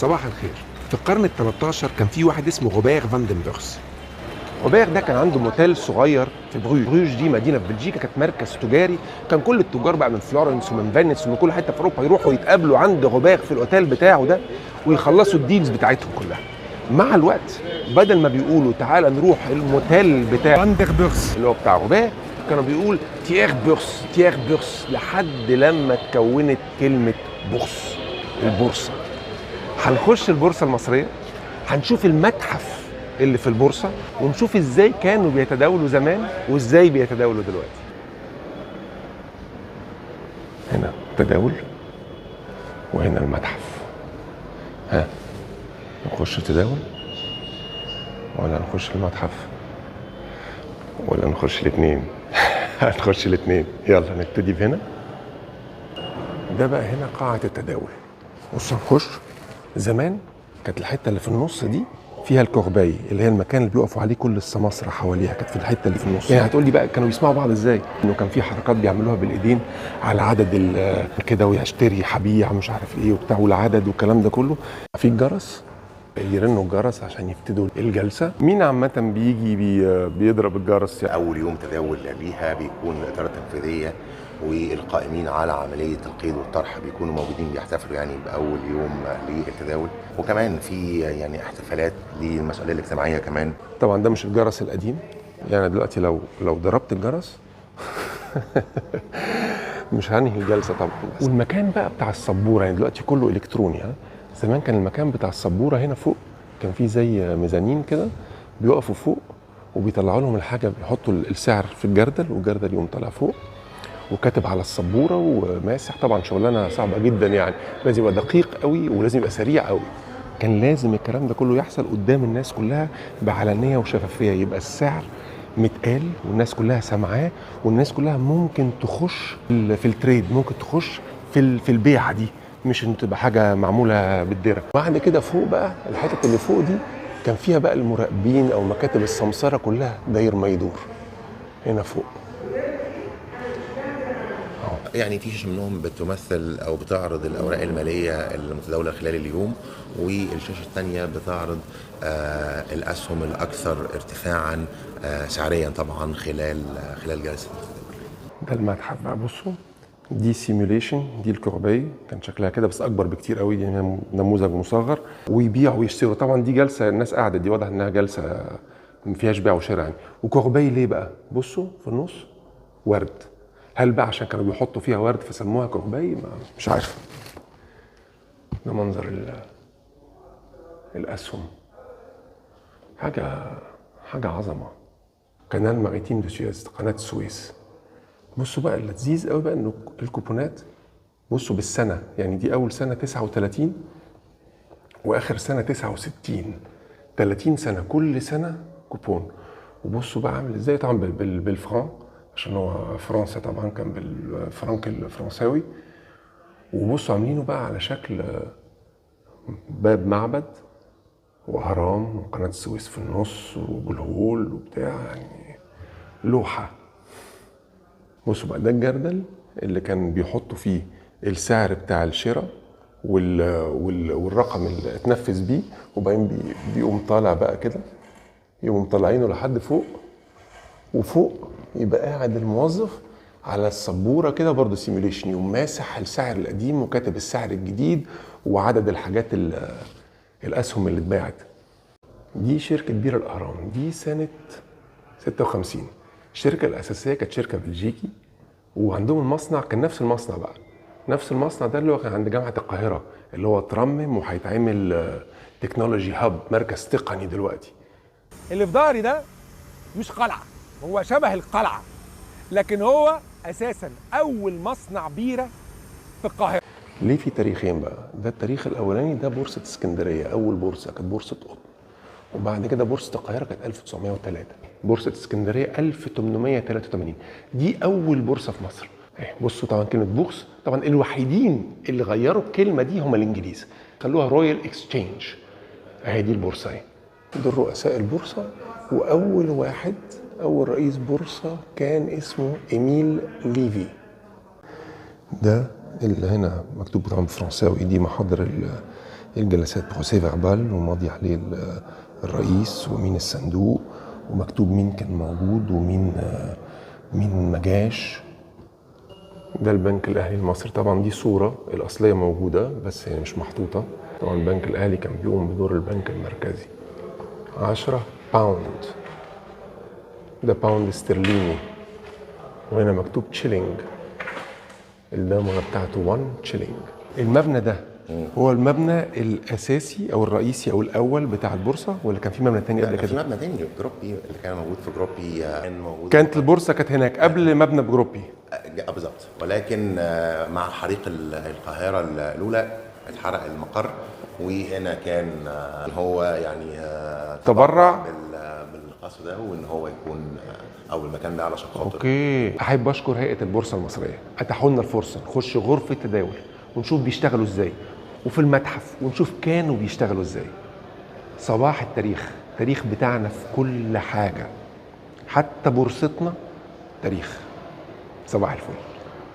صباح الخير. في القرن ال 13 كان في واحد اسمه روبير فاندنبرغ. روبير ده كان عنده موتيل صغير في بروج. بروج دي مدينه في بلجيكا، كانت مركز تجاري. كان كل التجار بقى من فلورنس ومن فينيس ومن كل حته في اوروبا يروحوا يتقابلوا عند روبير في الاوتيل بتاعه ده ويخلصوا الديلز بتاعتهم كلها. مع الوقت بدل ما بيقولوا تعالى نروح الموتيل بتاع فاندنبرغ اللي هو بتاع روبير، كانوا بيقول تيير بورس تيير بورس، لحد لما اتكونت كلمه بورس، البورصه. هنخش البورصه المصريه، هنشوف المتحف اللي في البورصه ونشوف ازاي كانوا بيتداولوا زمان وازاي بيتداولوا دلوقتي. هنا التداول وهنا المتحف. ها، نخش تداول ولا نخش المتحف ولا نخش الاثنين؟ هنخش الاثنين. يلا نبتدي بهنا. ده بقى هنا قاعه التداول. بص نخش. زمان كانت الحته اللي في النص دي فيها الكورباي، اللي هي المكان اللي بيقفوا عليه كل السماسرة حواليها، كانت في الحته اللي في النص. يعني هتقول لي بقى كانوا يسمعوا بعض ازاي؟ انه كان في حركات بيعملوها بالايدين على عدد كده، ويشتري هبيع مش عارف ايه وبتاع، والعدد والكلام ده كله. في الجرس، يرنوا الجرس عشان يبتدوا الجلسه. مين عامه بيجي بيضرب الجرس؟ يعني أول يوم تداول ليها بيكون الإدارة التنفيذية والقائمين على عملية القيد والطرح بيكونوا موجودين، بيحتفلوا يعني بأول يوم للتداول. وكمان في يعني احتفالات للمسؤولية الاجتماعية كمان. طبعا ده مش الجرس القديم، يعني دلوقتي لو ضربت الجرس مش هنهي الجلسه طبعا. والمكان بقى بتاع السبوره يعني دلوقتي كله الكتروني. زمان كان المكان بتاع السبوره هنا فوق، كان فيه زي ميزانين كده بيقفوا فوق وبيطلعوا لهم الحاجه، بيحطوا السعر في الجردل والجردل يقوم طالع فوق وكاتب على السبوره وماسح. طبعا شغلانه صعبه جدا، يعني لازم يبقى دقيق قوي ولازم يبقى سريع قوي. كان لازم الكلام ده كله يحصل قدام الناس كلها بعلانيه وشفافيه، يبقى السعر متقال والناس كلها سامعاه، والناس كلها ممكن تخش في التريد، ممكن تخش في البيعه دي، مش ان تبقى حاجه معموله بالدرع. بعد كده فوق بقى الحته اللي فوق دي كان فيها بقى المراقبين او مكاتب السمسره كلها داير ما يدور هنا فوق. يعني في شاشة منهم بتمثل أو بتعرض الأوراق المالية المتداولة خلال اليوم، والشاشة الثانية بتعرض الأسهم الأكثر ارتفاعا سعريا طبعا خلال جلسة التداول. ده المتحف بقى. بصوا دي سيميوليشن، دي الكورباي كان شكلها كده بس اكبر بكتير قوي، دي نموذج مصغر. ويبيعوا ويشتروا. طبعا دي جلسه الناس قاعده، دي واضح انها جلسه ما فيهاش بيع وشراء يعني. وكورباي ليه بقى؟ بصوا في النص ورد. هل بقى عشان كانوا بيحطوا فيها ورد فسموها كورباي؟ مش عارف. ده منظر الاسهم. حاجه عظمه. قناه ماريتيم دو سويس، قناه السويس. بصوا بقى اللذيذ قوي بقى انه الكوبونات، بصوا بالسنه، يعني دي اول سنه 39 واخر سنه 69، 30 سنه كل سنه كوبون. وبصوا بقى عامل ازاي، طبعا بالفران عشان هو فرنسا، طبعا كان بالفرنك الفرنساوي. وبصوا عاملينه بقى على شكل باب معبد واهرام وقناه السويس في النص وبالهول وبتاع، يعني لوحه. بصوا بقى ده الجردل اللي كان بيحطوا فيه السعر بتاع الشراء والرقم اللي اتنفذ بيه، وبعدين بيقوم طالع بقى كده، يقوم طالعينه لحد فوق، وفوق يبقى قاعد الموظف على السبوره كده برضه سيميوليشن، يقوم ماسح السعر القديم وكاتب السعر الجديد وعدد الحاجات الاسهم اللي اتباعت. دي شركه بير الاهرام، دي سنه 56. الشركه الاساسيه كانت شركه بلجيكي، وعندهم المصنع كان نفس المصنع بقى، نفس المصنع ده اللي هو كان عند جامعه القاهره، اللي هو اترمم وهيتعمل تكنولوجي هاب، مركز تقني دلوقتي. اللي في ظهري ده مش قلعه، هو شبه القلعه، لكن هو اساسا اول مصنع بيره في القاهره. ليه في تاريخين بقى؟ ده التاريخ الاولاني ده بورصه اسكندريه، اول بورصه كانت بورصه قطن، وبعد كده بورصه القاهره كانت 1903، بورصه اسكندريه 1883. دي اول بورصه في مصر. بصوا طبعا كلمه بورصه، طبعا الوحيدين اللي غيروا الكلمه دي هم الانجليز، خلوها رويال اكسشينج. اهي دي البورصه اهي. دول رؤساء البورصه، واول واحد اول رئيس بورصه كان اسمه ايميل ليفي. ده اللي هنا مكتوب طبعا بالفرنساوي، دي محاضر الجلسات بروسيه فيربال وماضي عليه الرئيس ومين الصندوق ومكتوب مين كان موجود مين ما جاش. ده البنك الاهلي المصري. طبعا دي صوره الاصليه موجوده بس هي مش محطوطه. طبعا البنك الاهلي كان بيقوم بدور البنك المركزي. 10 باوند، ده باوند استرليني، وهنا مكتوب تشيلينج، الدمغه بتاعته 1 تشيلينج. المبنى ده هو المبنى الاساسي او الرئيسي او الاول بتاع البورصه، ولا كان في مبنى تاني قبل كان في كده؟ مبنى تاني جروبي اللي كان موجود في جروبي، كان موجود. كانت البورصه كانت هناك قبل مبنى بجروبي. بالظبط، ولكن مع حريق القاهره الاولى اتحرق المقر، وهنا كان هو يعني تبرع بالقصر ده، وان هو يكون او المكان ده علشان خاطر. اوكي. احب اشكر هيئه البورصه المصريه، اتاحوا لنا الفرصه نخش غرفه تداول ونشوف بيشتغلوا ازاي، وفي المتحف ونشوف كانوا بيشتغلوا ازاي. صباح التاريخ بتاعنا في كل حاجه، حتى بورصتنا تاريخ. صباح الفل.